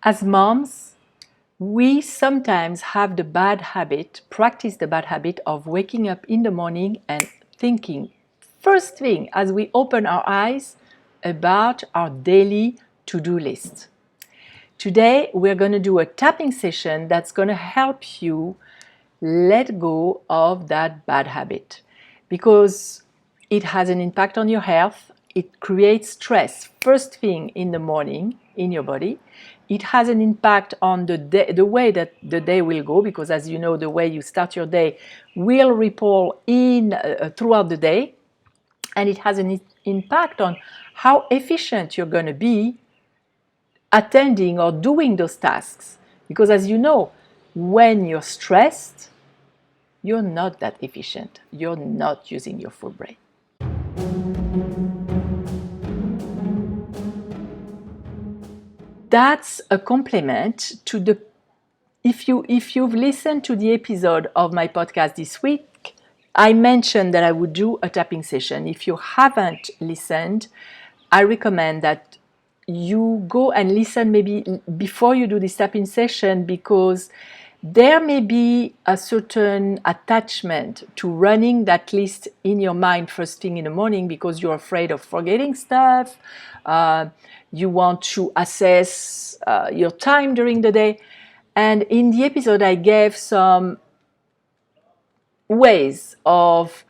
As moms, we sometimes have practice the bad habit of waking up in the morning and thinking, first thing as we open our eyes, about our daily to-do list. Today, we're going to do a tapping session that's going to help you let go of that bad habit because it has an impact on your health. It creates stress first thing in the morning in your body. It has an impact on the way that the day will go because, as you know, the way you start your day will ripple in throughout the day. And it has an impact on how efficient you're going to be attending or doing those tasks. Because as you know, when you're stressed, you're not that efficient. You're not using your full brain. That's a compliment to the if you've listened to the episode of my podcast this week, I mentioned that I would do a tapping session. If you haven't listened, I recommend that you go and listen maybe before you do this tapping session because there may be a certain attachment to running that list in your mind first thing in the morning because you're afraid of forgetting stuff. You want to assess your time during the day. And in the episode, I gave some ways of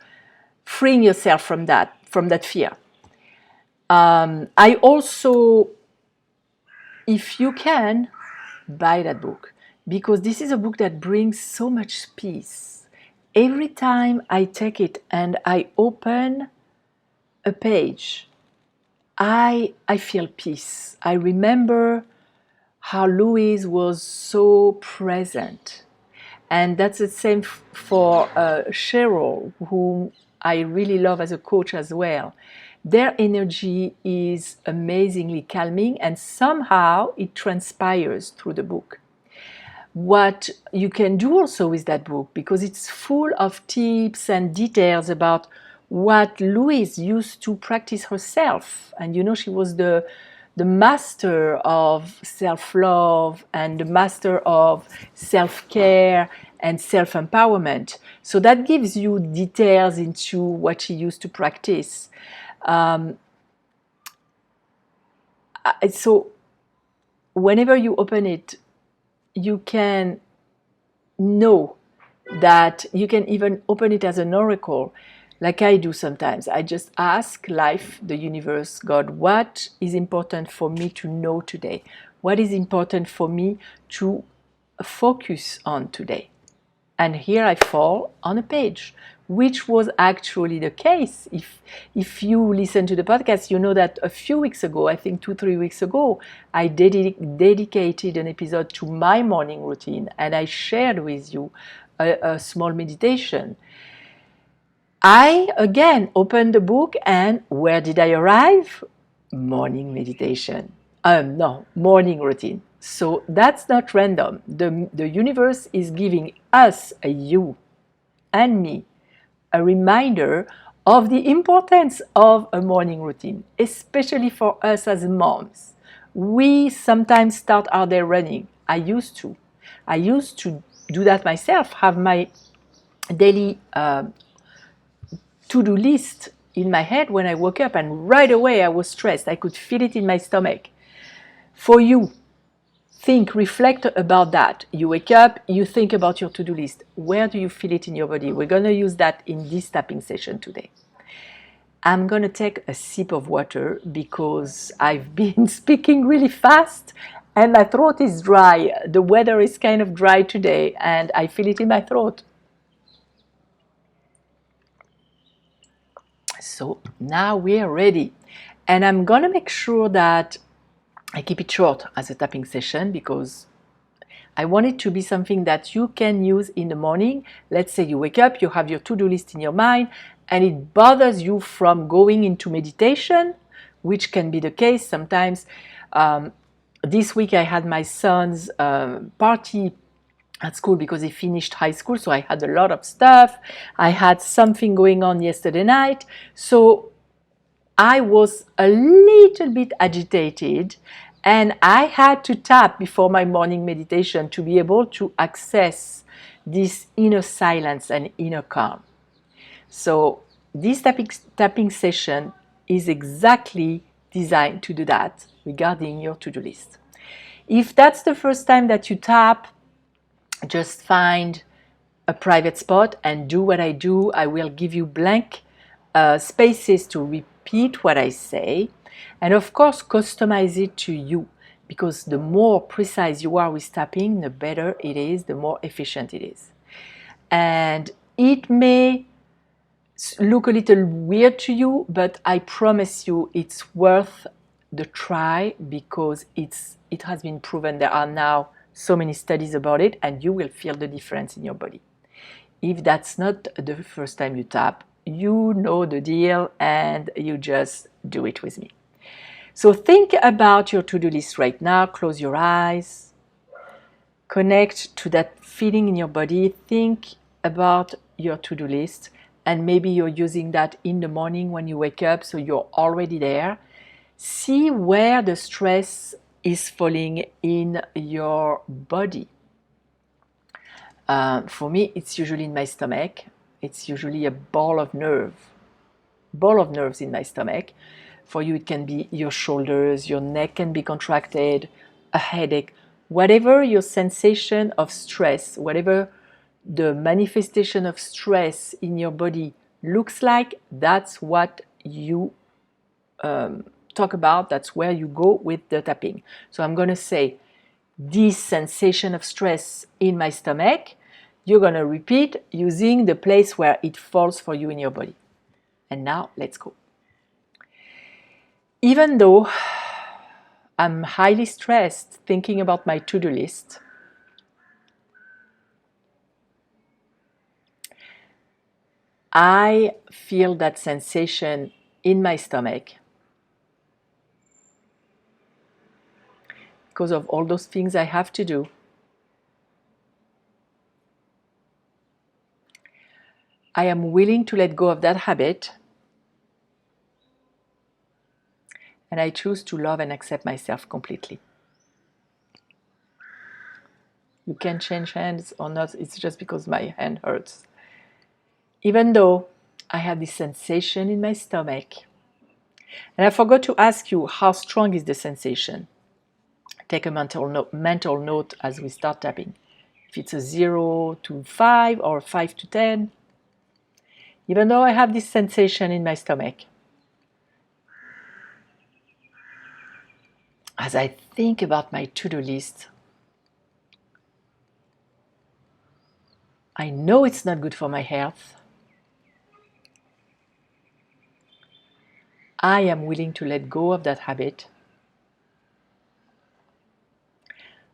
freeing yourself from that fear. I also, if you can, buy that book because this is a book that brings so much peace. Every time I take it and I open a page, I feel peace. I remember how Louise was so present. And that's the same for Cheryl, whom I really love as a coach as well. Their energy is amazingly calming and somehow it transpires through the book. What you can do also with that book, because it's full of tips and details about what Louise used to practice herself. And you know, she was the master of self-love and the master of self-care and self-empowerment. So that gives you details into what she used to practice. So whenever you open it, you can know that you can even open it as an oracle. Like I do sometimes. I just ask life, the universe, God, what is important for me to know today? What is important for me to focus on today? And here I fall on a page, which was actually the case. If you listen to the podcast, you know that a few weeks ago, I think 2-3 weeks ago, I dedicated an episode to my morning routine and I shared with you a small meditation. I, again, opened the book and where did I arrive? Morning meditation. Morning routine. So that's not random. The universe is giving us, you and me, a reminder of the importance of a morning routine, especially for us as moms. We sometimes start our day running. I used to do that myself, have my daily to-do list in my head when I woke up and right away I was stressed. I could feel it in my stomach. For you, reflect about that. You wake up, you think about your to-do list. Where do you feel it in your body? We're going to use that in this tapping session today. I'm going to take a sip of water because I've been speaking really fast and my throat is dry. The weather is kind of dry today and I feel it in my throat. So now we are ready. And I'm going to make sure that I keep it short as a tapping session because I want it to be something that you can use in the morning. Let's say you wake up, you have your to-do list in your mind, and it bothers you from going into meditation, which can be the case sometimes. This week I had my son's party at school because he finished high school, so I had a lot of stuff. I had something going on yesterday night, so I was a little bit agitated And I had to tap before my morning meditation to be able to access this inner silence and inner calm. So this tapping session is exactly designed to do that regarding your to-do list. If that's the first time that you tap, just find a private spot and do what I do. I will give you blank spaces to repeat what I say. And of course, customize it to you, because the more precise you are with tapping, the better it is, the more efficient it is. And it may look a little weird to you, but I promise you it's worth the try, because it has been proven. There are now so many studies about it, and you will feel the difference in your body. If that's not the first time you tap, you know the deal and you just do it with me. So think about your to-do list right now. Close your eyes. Connect to that feeling in your body. Think about your to-do list, and maybe you're using that in the morning when you wake up, so you're already there. See where the stress is falling in your body. For me, it's usually in my stomach. It's usually a ball of nerves in my stomach. For you, it can be your shoulders, your neck can be contracted, a headache, whatever your sensation of stress, whatever the manifestation of stress in your body looks like, that's what you talk about. That's where you go with the tapping. So I'm going to say, this sensation of stress in my stomach, you're going to repeat using the place where it falls for you in your body. And now let's go. Even though I'm highly stressed thinking about my to-do list, I feel that sensation in my stomach because of all those things I have to do. I am willing to let go of that habit, and I choose to love and accept myself completely. You can change hands or not, it's just because my hand hurts. Even though I have this sensation in my stomach, and I forgot to ask you, how strong is the sensation? Take a mental note as we start tapping. If it's a 0 to 5 or 5 to 10, even though I have this sensation in my stomach, as I think about my to-do list, I know it's not good for my health. I am willing to let go of that habit.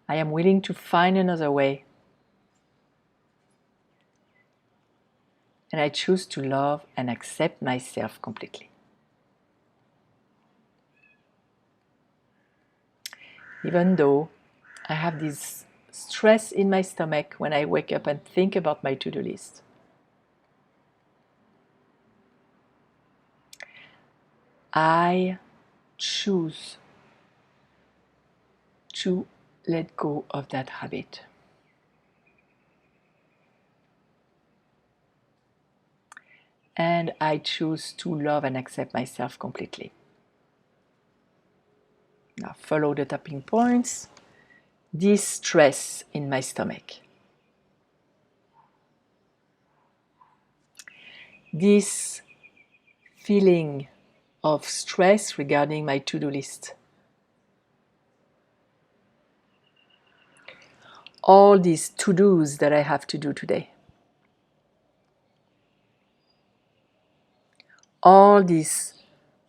I am willing to find another way. And I choose to love and accept myself completely. Even though I have this stress in my stomach when I wake up and think about my to-do list, I choose to let go of that habit. And I choose to love and accept myself completely. Now follow the tapping points. This stress in my stomach. This feeling of stress regarding my to-do list. All these to-dos that I have to do today. All this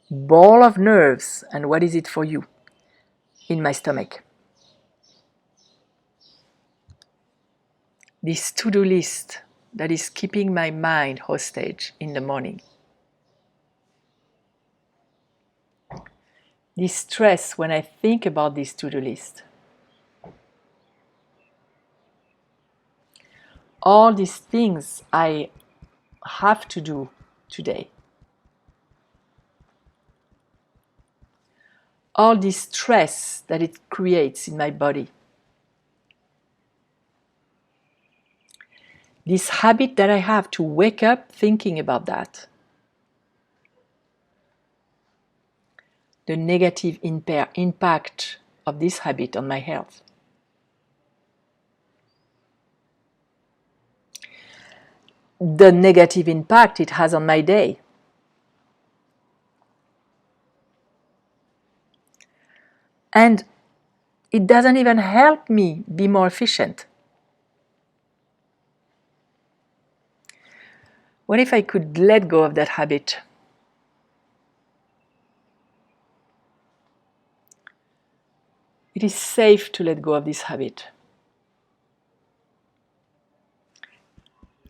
ball of nerves, and what is it for you in my stomach? This to-do list that is keeping my mind hostage in the morning. This stress when I think about this to-do list. All these things I have to do today. all this stress that it creates in my body. This habit that I have to wake up thinking about that. The negative impact of this habit on my health. The negative impact it has on my day. And it doesn't even help me be more efficient. What if I could let go of that habit? It is safe to let go of this habit.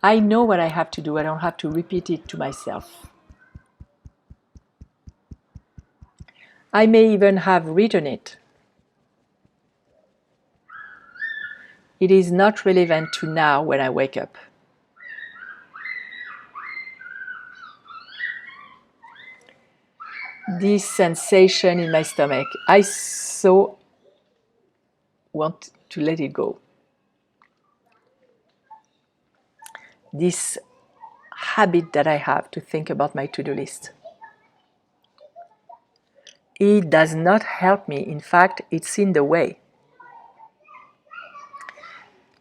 I know what I have to do. I don't have to repeat it to myself. I may even have written it. It is not relevant to now when I wake up. This sensation in my stomach, I so want to let it go. This habit that I have to think about my to-do list. It does not help me. In fact, it's in the way.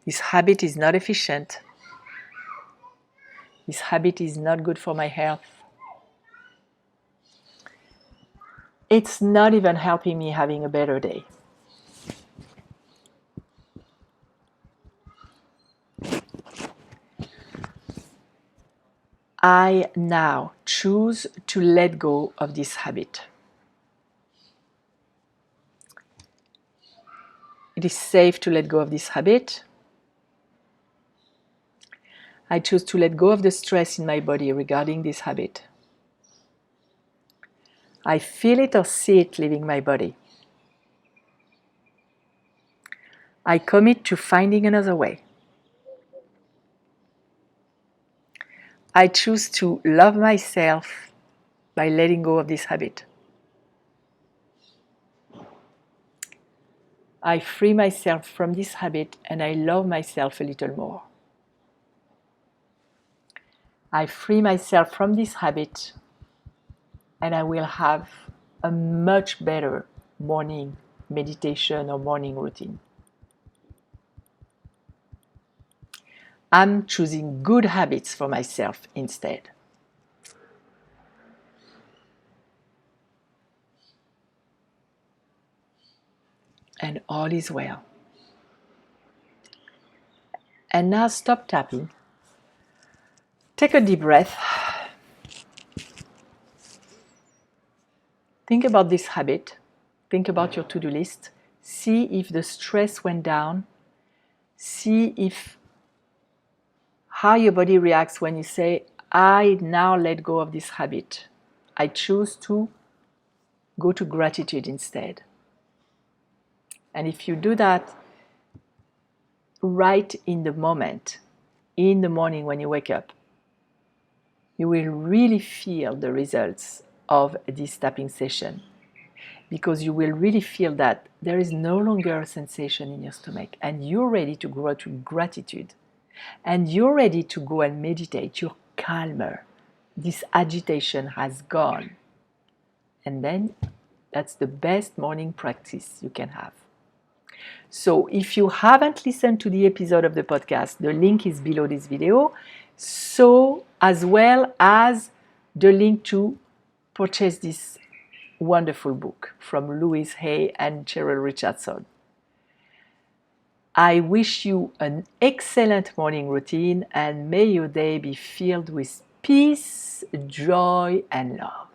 This habit is not efficient. This habit is not good for my health. It's not even helping me having a better day. I now choose to let go of this habit. It is safe to let go of this habit. I choose to let go of the stress in my body regarding this habit. I feel it or see it leaving my body. I commit to finding another way. I choose to love myself by letting go of this habit. I free myself from this habit and I love myself a little more. I free myself from this habit and I will have a much better morning meditation or morning routine. I'm choosing good habits for myself instead. And all is well. And now stop tapping. Take a deep breath. Think about this habit. Think about your to-do list. See if the stress went down. See if how your body reacts when you say, I now let go of this habit. I choose to go to gratitude instead. And if you do that right in the moment, in the morning when you wake up, you will really feel the results of this tapping session, because you will really feel that there is no longer a sensation in your stomach and you're ready to grow to gratitude and you're ready to go and meditate. You're calmer. This agitation has gone. And then that's the best morning practice you can have. So if you haven't listened to the episode of the podcast, the link is below this video, so as well as the link to purchase this wonderful book from Louise Hay and Cheryl Richardson. I wish you an excellent morning routine and may your day be filled with peace, joy, and love.